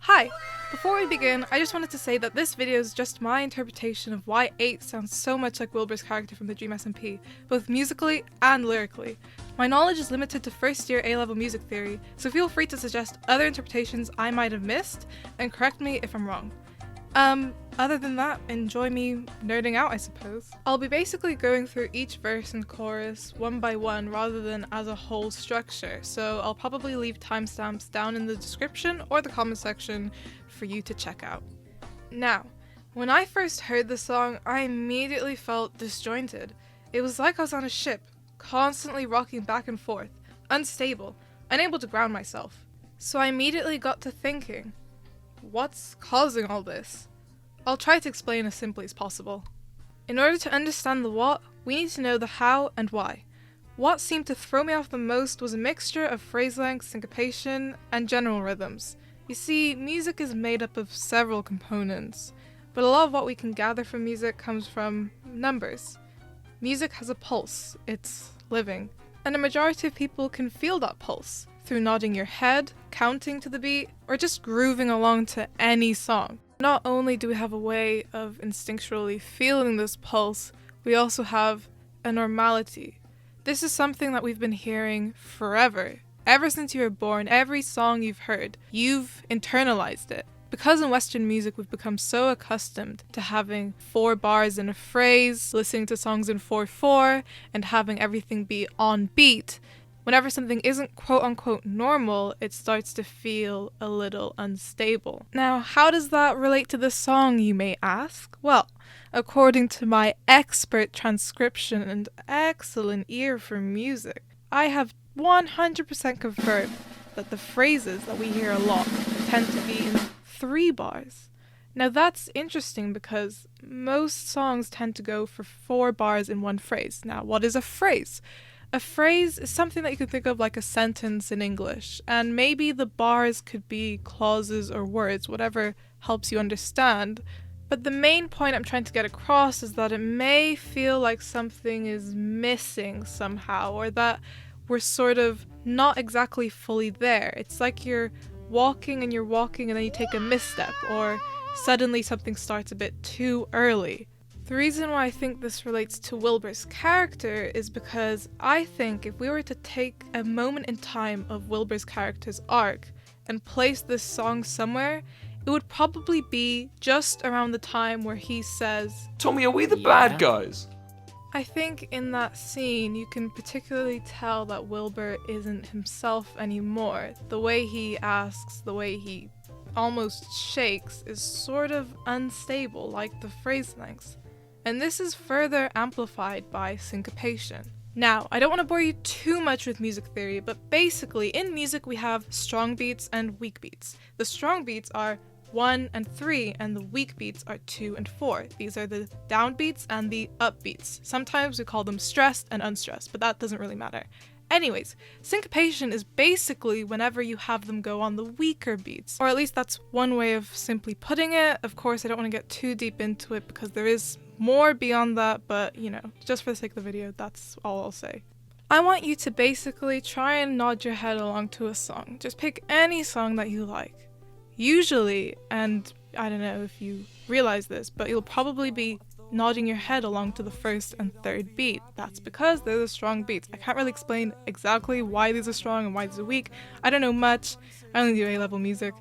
Hi! Before we begin, I just wanted to say that this video is just my interpretation of why 8 sounds so much like Wilbur's character from the Dream SMP, both musically and lyrically. My knowledge is limited to first year A-level music theory, so feel free to suggest other interpretations I might have missed, and correct me if I'm wrong. Other than that, enjoy me nerding out, I suppose. I'll be basically going through each verse and chorus one by one rather than as a whole structure, so I'll probably leave timestamps down in the description or the comment section for you to check out. Now, when I first heard the song, I immediately felt disjointed. It was like I was on a ship, constantly rocking back and forth, unstable, unable to ground myself. So I immediately got to thinking, what's causing all this? I'll try to explain as simply as possible. In order to understand the what, we need to know the how and why. What seemed to throw me off the most was a mixture of phrase length, syncopation, and general rhythms. You see, music is made up of several components, but a lot of what we can gather from music comes from numbers. Music has a pulse, it's living, and a majority of people can feel that pulse through nodding your head, counting to the beat, or just grooving along to any song. Not only do we have a way of instinctually feeling this pulse, we also have a normality. This is something that we've been hearing forever. Ever since you were born, every song you've heard, you've internalized it. Because in Western music we've become so accustomed to having 4 bars in a phrase, listening to songs in 4/4, and having everything be on beat, whenever something isn't quote-unquote normal, it starts to feel a little unstable. Now, how does that relate to this song, you may ask? Well, according to my expert transcription and excellent ear for music, I have 100% confirmed that the phrases that we hear a lot tend to be in 3 bars. Now that's interesting because most songs tend to go for 4 bars in one phrase. Now, what is a phrase? A phrase is something that you can think of like a sentence in English, and maybe the bars could be clauses or words, whatever helps you understand. But the main point I'm trying to get across is that it may feel like something is missing somehow, or that we're sort of not exactly fully there. It's like you're walking and then you take a misstep, or suddenly something starts a bit too early. The reason why I think this relates to Wilbur's character is because I think if we were to take a moment in time of Wilbur's character's arc and place this song somewhere, it would probably be just around the time where he says, "Tommy, are we the bad guys?" I think in that scene you can particularly tell that Wilbur isn't himself anymore. The way he asks, the way he almost shakes is sort of unstable, like the phrase lengths. And this is further amplified by syncopation. Now, I don't want to bore you too much with music theory, but basically in music we have strong beats and weak beats. The strong beats are 1 and 3, and the weak beats are 2 and 4. These are the down beats and the up beats. Sometimes we call them stressed and unstressed, but that doesn't really matter. Anyways, syncopation is basically whenever you have them go on the weaker beats, or at least that's one way of simply putting it. Of course, I don't want to get too deep into it because there is more beyond that, but you know, just for the sake of the video, that's all I'll say. I want you to basically try and nod your head along to a song. Just pick any song that you like. Usually, and I don't know if you realize this, but you'll probably be nodding your head along to the first and third beat. That's because they're the strong beats. I can't really explain exactly why these are strong and why these are weak. I don't know much. I only do A-level music.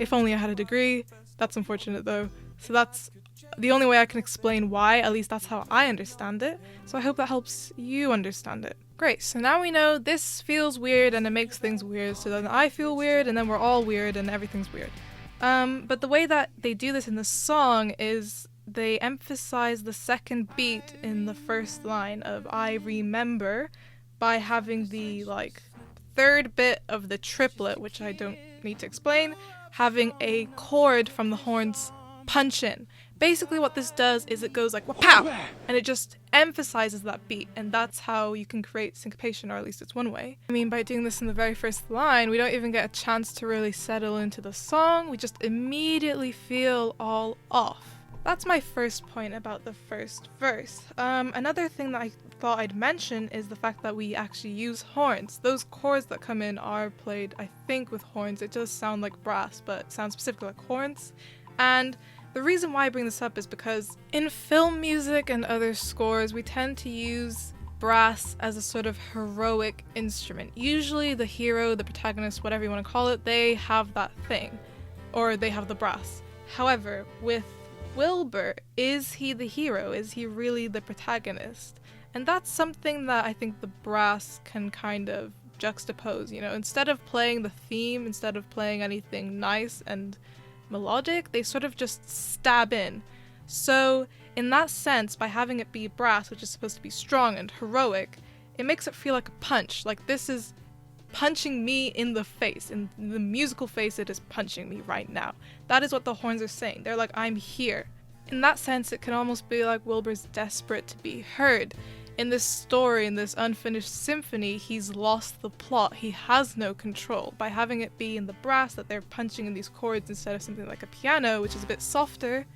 If only I had a degree. That's unfortunate though. So that's the only way I can explain why, at least that's how I understand it. So I hope that helps you understand it. Great, so now we know this feels weird and it makes things weird, so then I feel weird and then we're all weird and everything's weird. But the way that they do this in the song is they emphasize the second beat in the first line of I remember by having the third bit of the triplet, which I don't need to explain, having a chord from the horns punch in. Basically what this does is it goes like pow, and it just emphasizes that beat, and that's how you can create syncopation, or at least it's one way. I mean, by doing this in the very first line, we don't even get a chance to really settle into the song, we just immediately feel all off. That's my first point about the first verse. Another thing that I thought I'd mention is the fact that we actually use horns. Those chords that come in are played, I think, with horns. It does sound like brass, but it sounds specifically like horns. And the reason why I bring this up is because in film music and other scores, we tend to use brass as a sort of heroic instrument. Usually the hero, the protagonist, whatever you want to call it, they have that thing, or they have the brass. However, with Wilbur, is he the hero? Is he really the protagonist? And that's something that I think the brass can kind of juxtapose, you know, instead of playing the theme, instead of playing anything nice and melodic, they sort of just stab in. So in that sense, by having it be brass, which is supposed to be strong and heroic, it makes it feel like a punch, like this is punching me in the face. In the musical face, it is punching me right now. That is what the horns are saying. They're like, I'm here. In that sense, it can almost be like Wilbur's desperate to be heard. In this story, in this unfinished symphony, he's lost the plot. He has no control. By having it be in the brass that they're punching in these chords instead of something like a piano, which is a bit softer,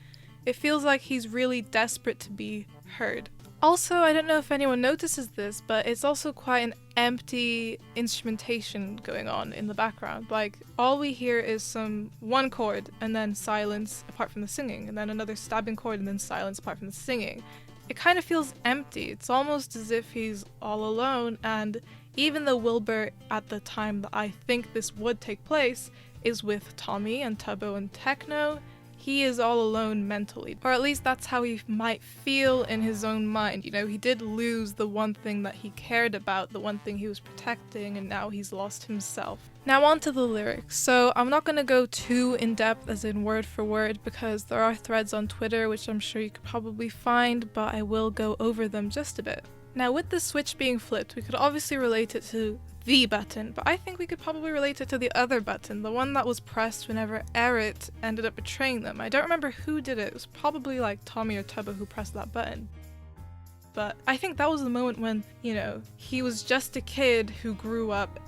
it feels like he's really desperate to be heard. Also, I don't know if anyone notices this, but it's also quite an empty instrumentation going on in the background. Like, all we hear is one chord and then silence apart from the singing, and then another stabbing chord and then silence apart from the singing. It kind of feels empty. It's almost as if he's all alone, and even though Wilbur, at the time that I think this would take place, is with Tommy and Tubbo and Techno, he is all alone mentally, or at least that's how he might feel in his own mind. You know, he did lose the one thing that he cared about, the one thing he was protecting, and now he's lost himself. Now on to the lyrics. So I'm not going to go too in depth as in word for word because there are threads on Twitter which I'm sure you could probably find, but I will go over them just a bit. Now with the switch being flipped, we could obviously relate it to the button, but I think we could probably relate it to the other button, the one that was pressed whenever Eric ended up betraying them. I don't remember who did it. It was probably like Tommy or Tubbo who pressed that button. But I think that was the moment when, you know, he was just a kid who grew up.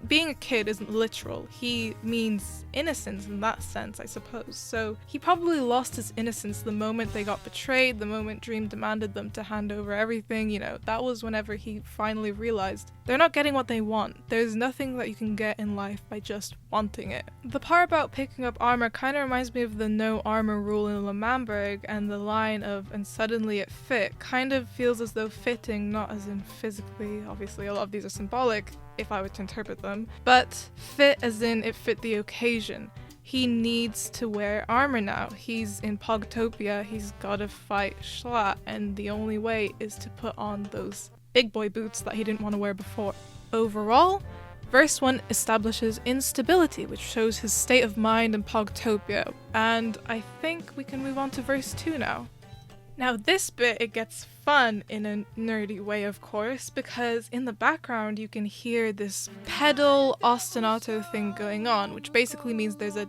Being a kid isn't literal. He means innocence in that sense, I suppose. So he probably lost his innocence the moment they got betrayed, the moment Dream demanded them to hand over everything, you know, that was whenever he finally realized they're not getting what they want. There's nothing that you can get in life by just wanting it. The part about picking up armor kind of reminds me of the no armor rule in Lamamberg, and the line of "and suddenly it fit" kind of feels as though fitting, not as in physically, obviously a lot of these are symbolic if I were to interpret them, but fit as in it fit the occasion. He needs to wear armor now. He's in Pogtopia, he's gotta fight Schlatt, and the only way is to put on those big boy boots that he didn't want to wear before. Overall, verse 1 establishes instability, which shows his state of mind in Pogtopia, and I think we can move on to verse 2 now. Now this bit, it gets fun in a nerdy way, of course, because in the background you can hear this pedal ostinato thing going on, which basically means there's a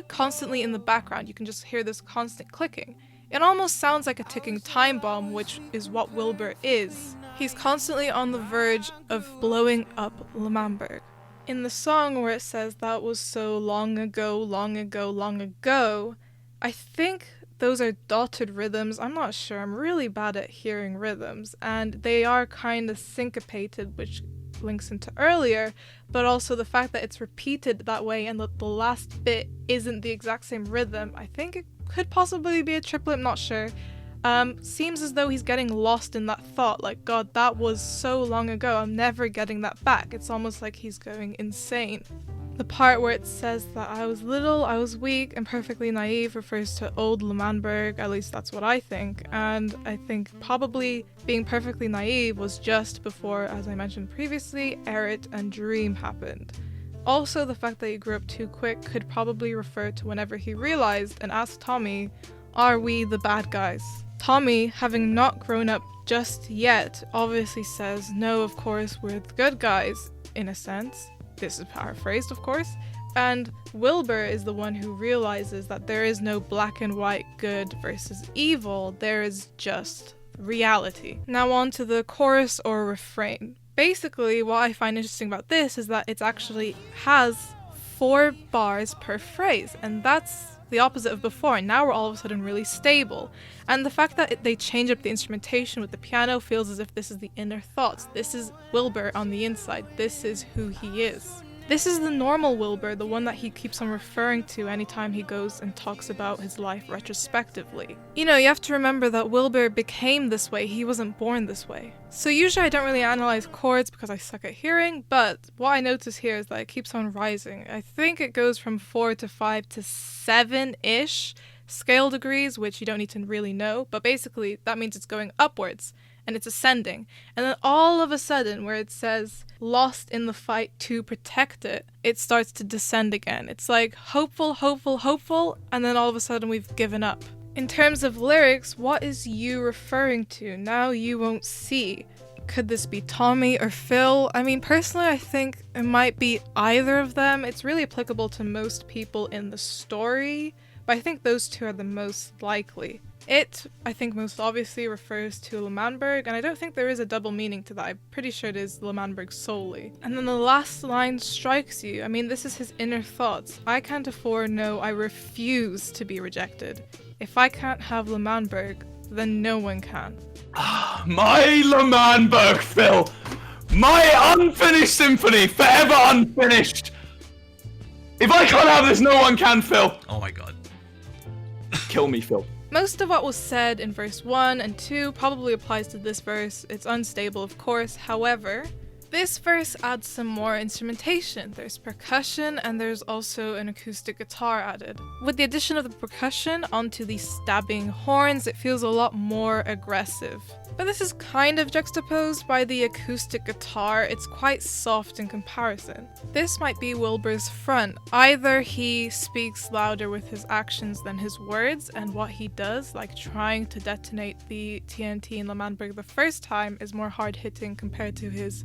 constantly in the background. You can just hear this constant clicking. It almost sounds like a ticking time bomb, which is what Wilbur is. He's constantly on the verge of blowing up Lamamberg. In the song where it says that was so long ago, long ago, long ago, I think those are dotted rhythms. I'm not sure. I'm really bad at hearing rhythms, and they are kind of syncopated, which links into earlier, but also the fact that it's repeated that way and that the last bit isn't the exact same rhythm. I think it could possibly be a triplet, I'm not sure. Seems as though he's getting lost in that thought, like, God, that was so long ago, I'm never getting that back. It's almost like he's going insane. The part where it says that I was little, I was weak, and perfectly naive refers to old Lamamberg, at least that's what I think, and I think probably being perfectly naive was just before, as I mentioned previously, Eric and Dream happened. Also, the fact that he grew up too quick could probably refer to whenever he realized and asked Tommy, are we the bad guys? Tommy, having not grown up just yet, obviously says, no, of course, we're the good guys, in a sense. This is paraphrased, of course. And Wilbur is the one who realizes that there is no black and white good versus evil, there is just reality. Now on to the chorus or refrain. Basically, what I find interesting about this is that it actually has 4 bars per phrase, and that's the opposite of before, and now we're all of a sudden really stable. And the fact that they change up the instrumentation with the piano feels as if this is the inner thoughts. This is Wilbur on the inside. This is who he is. This is the normal Wilbur, the one that he keeps on referring to anytime he goes and talks about his life retrospectively. You know, you have to remember that Wilbur became this way, he wasn't born this way. So usually I don't really analyze chords because I suck at hearing, but what I notice here is that it keeps on rising. I think it goes from 4 to 5 to 7-ish scale degrees, which you don't need to really know, but basically that means it's going upwards. And it's ascending. And then all of a sudden, where it says, lost in the fight to protect it, it starts to descend again. It's like hopeful, hopeful, hopeful, and then all of a sudden we've given up. In terms of lyrics, what is you referring to? Now you won't see. Could this be Tommy or Phil? I mean, personally, I think it might be either of them. It's really applicable to most people in the story, but I think those two are the most likely. It, I think, most obviously refers to L'Manberg, and I don't think there is a double meaning to that. I'm pretty sure it is L'Manberg solely. And then the last line strikes you. I mean, this is his inner thoughts. I can't afford, no, I refuse to be rejected. If I can't have L'Manberg, then no one can. My L'Manberg, Phil! My unfinished symphony, forever unfinished! If I can't have this, no one can, Phil! Oh my god. Kill me, Phil. Most of what was said in verse 1 and 2 probably applies to this verse. It's unstable, of course. However, this verse adds some more instrumentation. There's percussion and there's also an acoustic guitar added. With the addition of the percussion onto the stabbing horns, it feels a lot more aggressive. But this is kind of juxtaposed by the acoustic guitar. It's quite soft in comparison. This might be Wilbur's front. Either he speaks louder with his actions than his words, and what he does, like trying to detonate the TNT in L'Manberg the first time, is more hard-hitting compared to his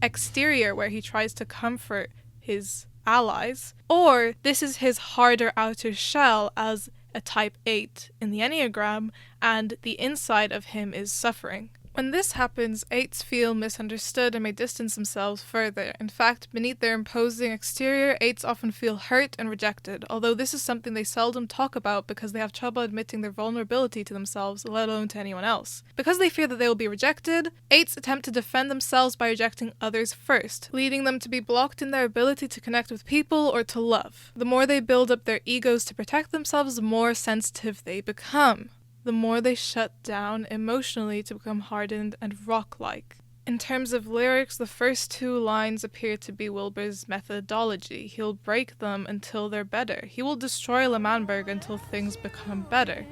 exterior where he tries to comfort his allies. Or this is his harder outer shell as a type 8 in the Enneagram, and the inside of him is suffering. When this happens, 8s feel misunderstood and may distance themselves further. In fact, beneath their imposing exterior, 8s often feel hurt and rejected, although this is something they seldom talk about because they have trouble admitting their vulnerability to themselves, let alone to anyone else. Because they fear that they will be rejected, 8s attempt to defend themselves by rejecting others first, leading them to be blocked in their ability to connect with people or to love. The more they build up their egos to protect themselves, the more sensitive they become. The more they shut down emotionally to become hardened and rock-like. In terms of lyrics, the first 2 lines appear to be Wilbur's methodology. He'll break them until they're better. He will destroy L'Manberg until things become better.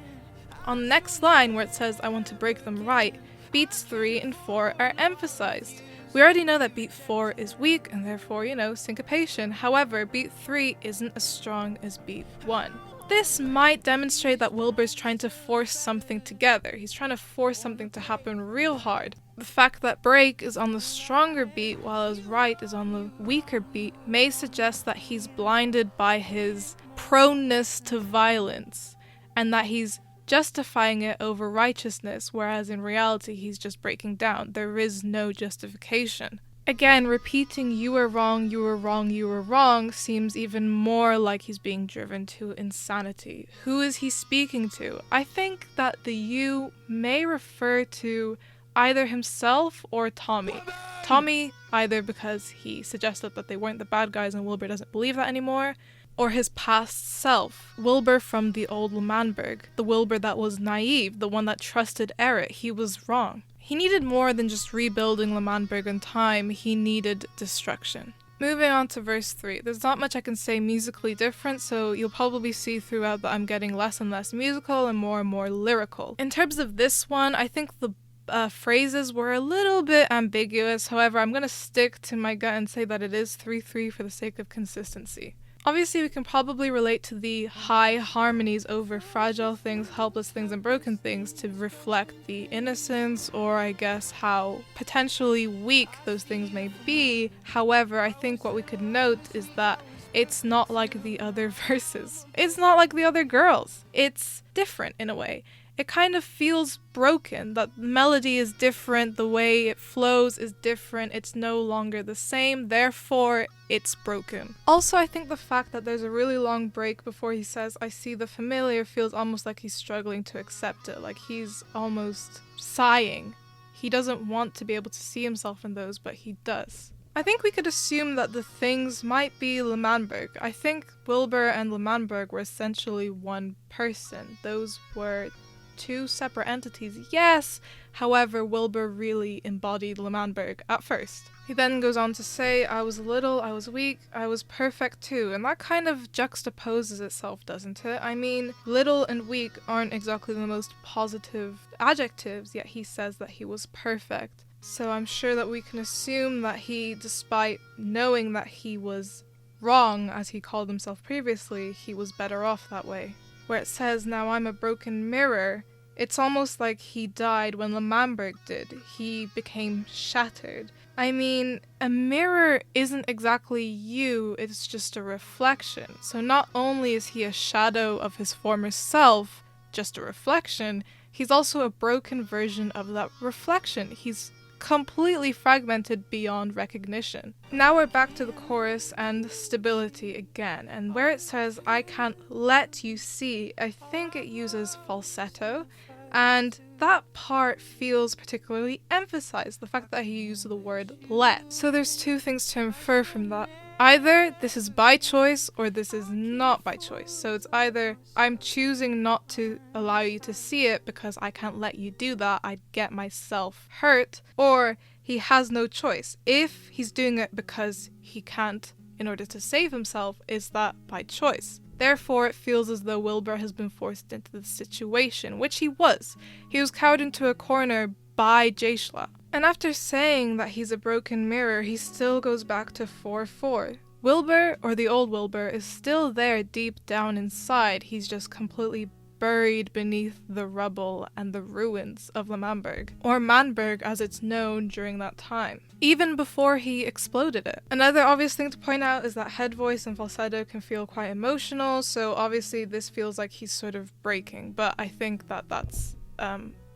On the next line, where it says, I want to break them right, beats 3 and 4 are emphasized. We already know that beat 4 is weak and therefore, syncopation. However, beat 3 isn't as strong as beat 1. This might demonstrate that Wilbur's trying to force something together. He's trying to force something to happen real hard. The fact that break is on the stronger beat while his right is on the weaker beat may suggest that he's blinded by his proneness to violence and that he's justifying it over righteousness, whereas in reality he's just breaking down. There is no justification. Again, repeating you were wrong, you were wrong, you were wrong seems even more like he's being driven to insanity. Who is he speaking to? I think that the you may refer to either himself or Tommy. Tommy, either because he suggested that they weren't the bad guys and Wilbur doesn't believe that anymore, or his past self, Wilbur from the old L'Manberg, the Wilbur that was naive, the one that trusted Eric. He was wrong. He needed more than just rebuilding L'Manberg in time, he needed destruction. Moving on to verse 3. There's not much I can say musically different, so you'll probably see throughout that I'm getting less and less musical and more lyrical. In terms of this one, I think the phrases were a little bit ambiguous. However, I'm going to stick to my gut and say that it is 3-3 for the sake of consistency. Obviously, we can probably relate to the high harmonies over fragile things, helpless things, and broken things to reflect the innocence, or I guess how potentially weak those things may be. However, I think what we could note is that it's not like the other verses. It's not like the other girls. It's different in a way. it kind of feels broken, that the melody is different, the way it flows is different, it's no longer the same, therefore it's broken. Also, I think the fact that there's a really long break before he says, I see the familiar, feels almost like he's struggling to accept it, like he's almost sighing. He doesn't want to be able to see himself in those, but he does. I think we could assume that the things might be L'Manberg. I think Wilbur and L'Manberg were essentially one person. Those were two separate entities, yes, however, Wilbur really embodied L'Manberg at first. He then goes on to say, I was little, I was weak, I was perfect too, and that kind of juxtaposes itself, doesn't it? I mean, little and weak aren't exactly the most positive adjectives, yet he says that he was perfect. So I'm sure that we can assume that he, despite knowing that he was wrong, as he called himself previously, he was better off that way. Where it says, now I'm a broken mirror, it's almost like he died when L'Manberg did. He became shattered. I mean, a mirror isn't exactly you, it's just a reflection. So not only is he a shadow of his former self, just a reflection, he's also a broken version of that reflection. He's completely fragmented beyond recognition. Now we're back to the chorus and stability again, and where it says, I can't let you see, I think it uses falsetto, and that part feels particularly emphasized, the fact that he used the word let. So there's two things to infer from that. Either this is by choice or this is not by choice. So it's either I'm choosing not to allow you to see it because I can't let you do that, I'd get myself hurt, or he has no choice. If he's doing it because he can't in order to save himself, is that by choice? Therefore, it feels as though Wilbur has been forced into the situation, which he was. He was cowed into a corner by Jaishla. And after saying that he's a broken mirror, he still goes back to 4-4. Wilbur, or the old Wilbur, is still there deep down inside. He's just completely buried beneath the rubble and the ruins of L'Manberg, or Manberg as it's known during that time, even before he exploded it. Another obvious thing to point out is that head voice and falsetto can feel quite emotional, so obviously this feels like he's sort of breaking, but I think that that's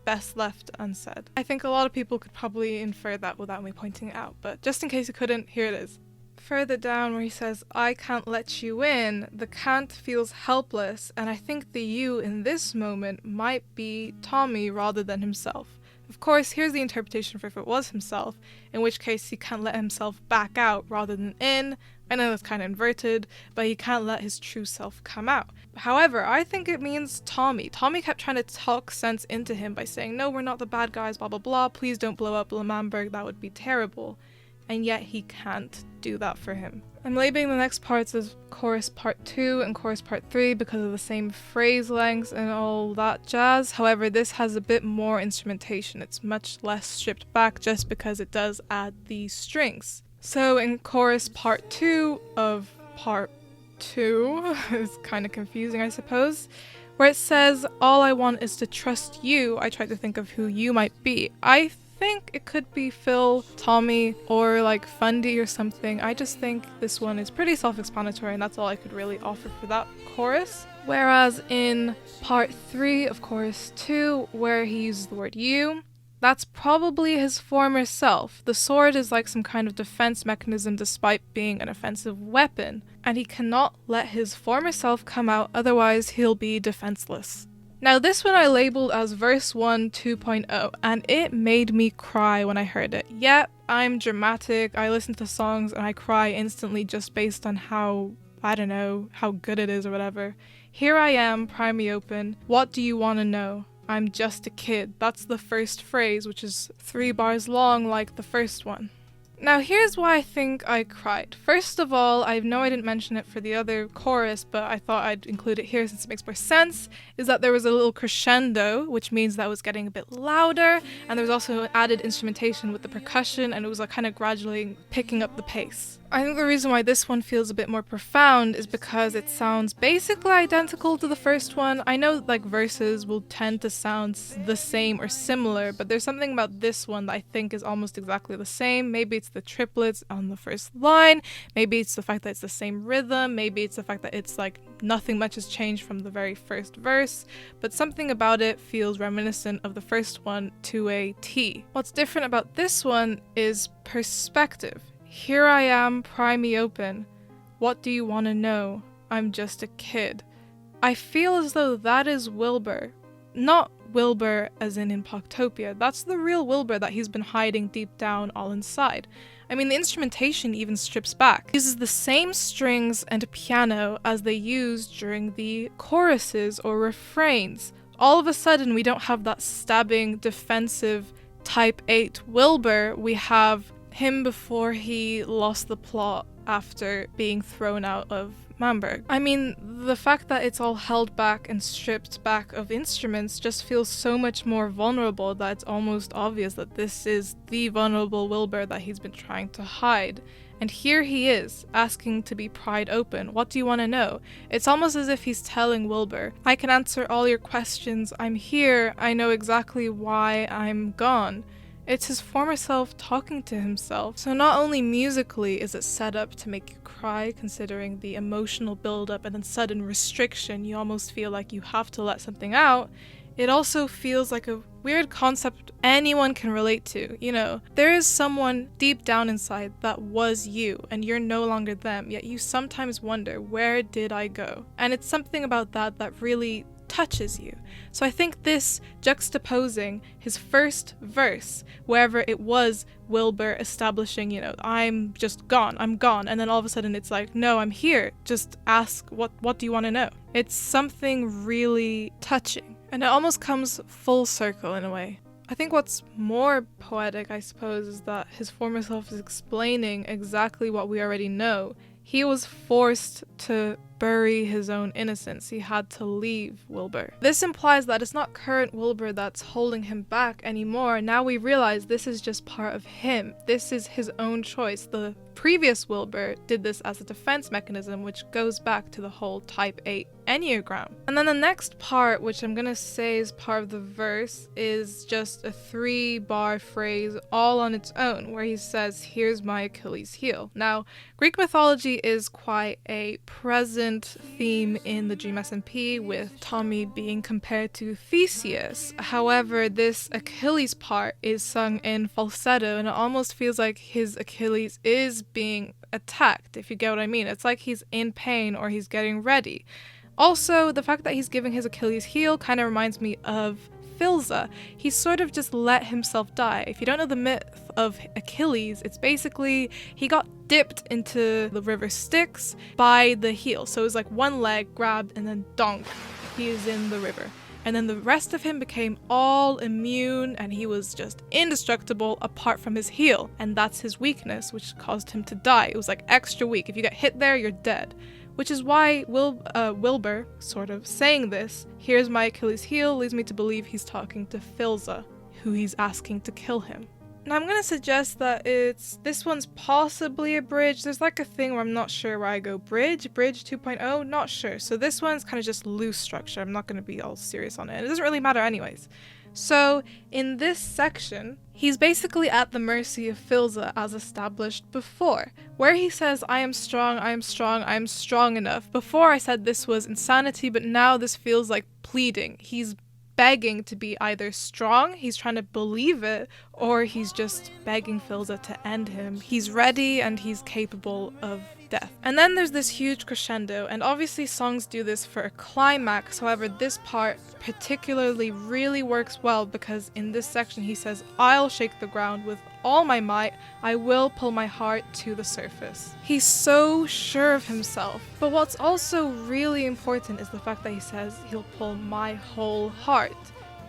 best left unsaid. I think a lot of people could probably infer that without me pointing it out, but just in case you couldn't, here it is. Further down where he says, I can't let you in, the can't feels helpless, and I think the you in this moment might be Tommy rather than himself. Of course, here's the interpretation for if it was himself, in which case he can't let himself back out rather than in. I know that's kind of inverted, but he can't let his true self come out. However, I think it means Tommy. Tommy kept trying to talk sense into him by saying, no, we're not the bad guys, blah blah blah, please don't blow up L'Manberg, that would be terrible. And yet he can't do that for him. I'm labeling the next parts as chorus part 2 and chorus part 3 because of the same phrase lengths and all that jazz. However, this has a bit more instrumentation. It's much less stripped back just because it does add these strings. So in chorus part 2 of part 2, is kind of confusing I suppose, where it says, all I want is to trust you, I tried to think of who you might be. I think it could be Phil, Tommy, or like Fundy or something. I just think this one is pretty self-explanatory and that's all I could really offer for that chorus. Whereas in part 3 of chorus 2, where he uses the word you, that's probably his former self. The sword is like some kind of defense mechanism despite being an offensive weapon, and he cannot let his former self come out, otherwise he'll be defenseless. Now this one I labeled as verse 1 2.0, and it made me cry when I heard it. Yep, I'm dramatic, I listen to songs and I cry instantly just based on how, I don't know, how good it is or whatever. Here I am, pry me open, what do you want to know? I'm just a kid. That's the first phrase, which is 3 bars long like the first one. Now here's why I think I cried. First of all, I know I didn't mention it for the other chorus, but I thought I'd include it here since it makes more sense, is that there was a little crescendo, which means that it was getting a bit louder, and there was also added instrumentation with the percussion, and it was like kind of gradually picking up the pace. I think the reason why this one feels a bit more profound is because it sounds basically identical to the first one. I know like verses will tend to sound the same or similar, but there's something about this one that I think is almost exactly the same. Maybe it's the triplets on the first line, maybe it's the fact that it's the same rhythm, maybe it's the fact that it's like nothing much has changed from the very first verse, but something about it feels reminiscent of the first one to a T. What's different about this one is perspective. Here I am, pry me open. What do you want to know? I'm just a kid. I feel as though that is Wilbur. Not Wilbur as in Poctopia. That's the real Wilbur that he's been hiding deep down all inside. I mean, the instrumentation even strips back. It uses the same strings and piano as they used during the choruses or refrains. All of a sudden, we don't have that stabbing, defensive, type 8 Wilbur. We have him before he lost the plot after being thrown out of Manberg. I mean, the fact that it's all held back and stripped back of instruments just feels so much more vulnerable that it's almost obvious that this is the vulnerable Wilbur that he's been trying to hide. And here he is, asking to be pried open. What do you want to know? It's almost as if he's telling Wilbur, I can answer all your questions, I'm here, I know exactly why I'm gone. It's his former self talking to himself. So not only musically is it set up to make you cry, considering the emotional build-up and then sudden restriction, you almost feel like you have to let something out, it also feels like a weird concept anyone can relate to. You know, there is someone deep down inside that was you, and you're no longer them, yet you sometimes wonder, where did I go? And it's something about that that really touches you. So I think this juxtaposing his first verse, wherever it was Wilbur establishing, you know, I'm just gone, I'm gone, and then all of a sudden it's like, no, I'm here, just ask, what do you want to know? It's something really touching, and it almost comes full circle in a way. I think what's more poetic, I suppose, is that his former self is explaining exactly what we already know. He was forced to bury his own innocence. He had to leave Wilbur. This implies that it's not current Wilbur that's holding him back anymore. Now we realize this is just part of him. This is his own choice. The previous Wilbur did this as a defense mechanism, which goes back to the whole type 8 Enneagram. And then the next part, which I'm gonna say is part of the verse, is just a 3-bar phrase all on its own, where he says, here's my Achilles heel. Now, Greek mythology is quite a present theme in the Dream SMP, with Tommy being compared to Theseus. However, this Achilles part is sung in falsetto, and it almost feels like his Achilles is being attacked, if you get what I mean. It's like he's in pain or he's getting ready. Also, the fact that he's giving his Achilles heel kind of reminds me of Philza. He sort of just let himself die. If you don't know the myth of Achilles, it's basically he got dipped into the river Styx by the heel. So it was like one leg grabbed and then donk, he is in the river. And then the rest of him became all immune and he was just indestructible apart from his heel. And that's his weakness, which caused him to die. It was like extra weak. If you get hit there, you're dead. Which is why Wilbur, sort of saying this, here's my Achilles heel, leads me to believe he's talking to Philza, who he's asking to kill him. Now I'm gonna suggest that this one's possibly a bridge. There's like a thing where I'm not sure where I go. Bridge 2.0, not sure. So this one's kind of just loose structure. I'm not gonna be all serious on it. It doesn't really matter anyways. So in this section, he's basically at the mercy of Philza as established before, where he says, I am strong, I am strong, I am strong enough. Before I said this was insanity, but now this feels like pleading. He's begging to be either strong, he's trying to believe it, or he's just begging Philza to end him. He's ready and he's capable of death. And then there's this huge crescendo, and obviously songs do this for a climax. However, this part particularly really works well because in this section he says, I'll shake the ground with all my might, I will pull my heart to the surface. He's so sure of himself. But what's also really important is the fact that he says he'll pull my whole heart.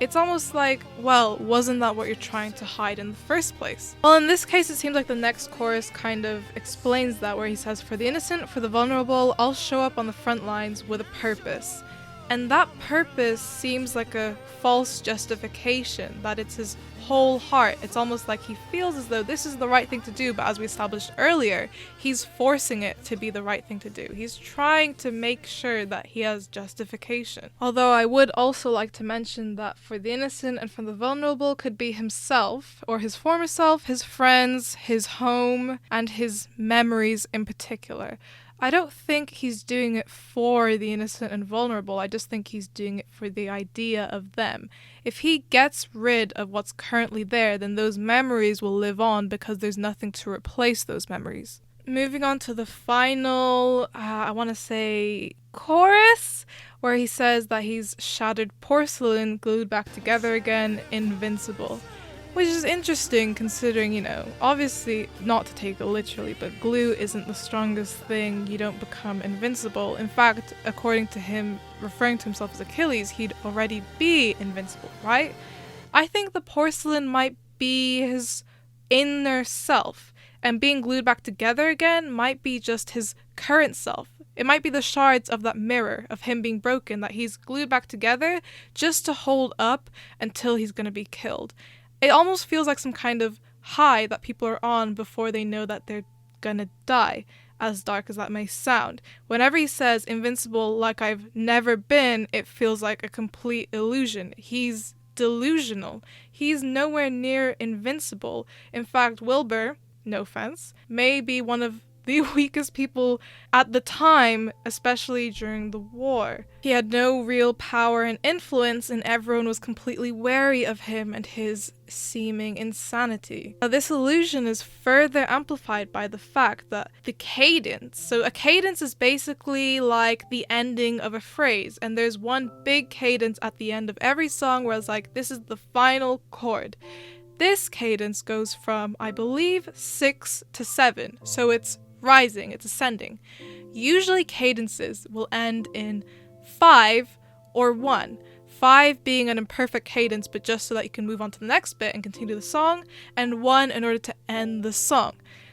It's almost like, well, wasn't that what you're trying to hide in the first place? Well, in this case, it seems like the next chorus kind of explains that, where he says, for the innocent, for the vulnerable, I'll show up on the front lines with a purpose. And that purpose seems like a false justification, that it's his whole heart. It's almost like he feels as though this is the right thing to do, but as we established earlier, he's forcing it to be the right thing to do. He's trying to make sure that he has justification. Although I would also like to mention that for the innocent and for the vulnerable could be himself, or his former self, his friends, his home, and his memories in particular. I don't think he's doing it for the innocent and vulnerable, I just think he's doing it for the idea of them. If he gets rid of what's currently there, then those memories will live on because there's nothing to replace those memories. Moving on to the final, I want to say chorus, where he says that he's shattered porcelain glued back together again, invincible. Which is interesting considering, obviously not to take it literally, but glue isn't the strongest thing. You don't become invincible. In fact, according to him referring to himself as Achilles, he'd already be invincible, right? I think the porcelain might be his inner self, and being glued back together again might be just his current self. It might be the shards of that mirror of him being broken that he's glued back together just to hold up until he's going to be killed. It almost feels like some kind of high that people are on before they know that they're gonna die, as dark as that may sound. Whenever he says invincible like I've never been, it feels like a complete illusion. He's delusional. He's nowhere near invincible. In fact, Wilbur, no offense, may be one of the weakest people at the time, especially during the war. He had no real power and influence, and everyone was completely wary of him and his seeming insanity. Now, this illusion is further amplified by the fact that the cadence, so a cadence is basically like the ending of a phrase, and there's one big cadence at the end of every song where it's like, this is the final chord. This cadence goes from, I believe, 6 to 7, so it's rising, it's ascending. Usually cadences will end in 5 or 1. 5 being an imperfect cadence, but just so that you can move on to the next bit and continue the song, and 1 in order to end the song.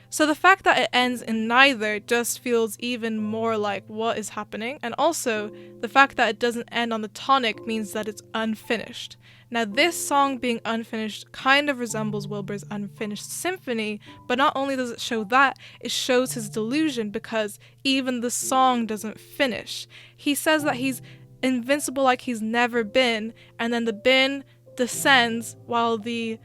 So the fact that it ends in neither just feels even more like what is happening, and also the fact that it doesn't end on the tonic means that it's unfinished. Now, this song being unfinished kind of resembles Wilbur's unfinished symphony, but not only does it show that, it shows his delusion because even the song doesn't finish. He says that he's invincible like he's never been, and then the bin descends while the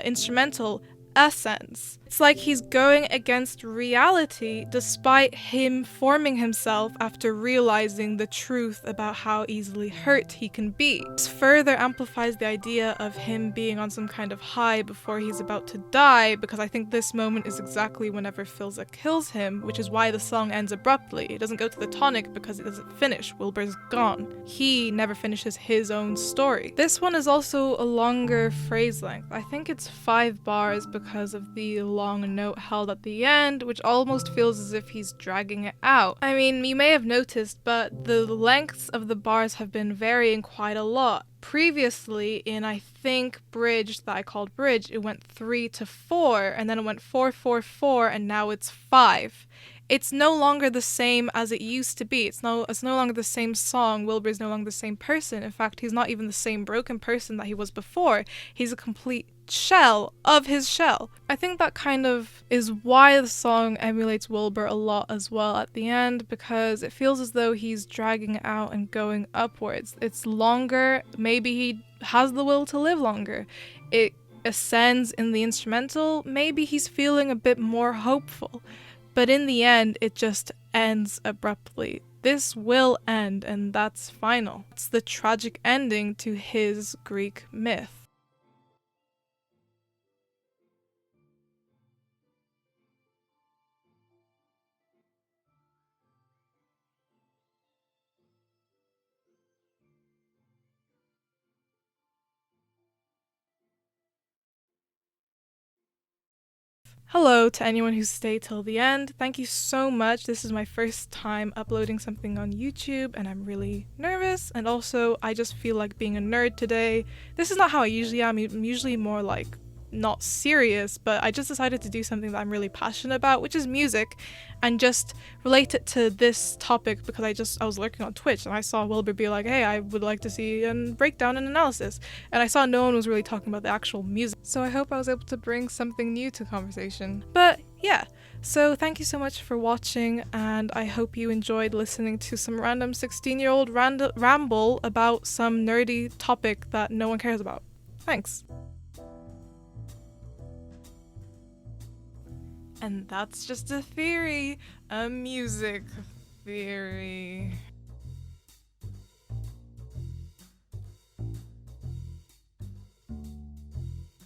instrumental ascends. It's like he's going against reality despite him forming himself after realizing the truth about how easily hurt he can be. This further amplifies the idea of him being on some kind of high before he's about to die, because I think this moment is exactly whenever Filza kills him, which is why the song ends abruptly. It doesn't go to the tonic because it doesn't finish. Wilbur's gone. He never finishes his own story. This one is also a longer phrase length. I think it's 5 bars because of the long note held at the end, which almost feels as if he's dragging it out. I mean, you may have noticed, but the lengths of the bars have been varying quite a lot. Previously, in I think Bridge, that I called Bridge, it went 3 to 4, and then it went 4, 4, 4, and now it's 5. It's no longer the same as it used to be. It's no longer the same song. Wilbur is no longer the same person. In fact, he's not even the same broken person that he was before. He's a complete shell of his shell. I think that kind of is why the song emulates Wilbur a lot as well at the end, because it feels as though he's dragging it out and going upwards. It's longer. Maybe he has the will to live longer. It ascends in the instrumental. Maybe he's feeling a bit more hopeful. But in the end, it just ends abruptly. This will end, and that's final. It's the tragic ending to his Greek myth. Hello to anyone who stayed till the end. Thank you so much. This is my first time uploading something on YouTube and I'm really nervous, and also I just feel like being a nerd today. This is not how I usually am. I'm usually more like not serious, but I just decided to do something that I'm really passionate about, which is music, and just relate it to this topic because I was lurking on Twitch and I saw Wilbur be like, hey, I would like to see a breakdown and analysis, and I saw no one was really talking about the actual music, so I hope I was able to bring something new to conversation. But yeah, so thank you so much for watching, and I hope you enjoyed listening to some random 16-year-old ramble about some nerdy topic that no one cares about. Thanks. And that's just a theory, a music theory.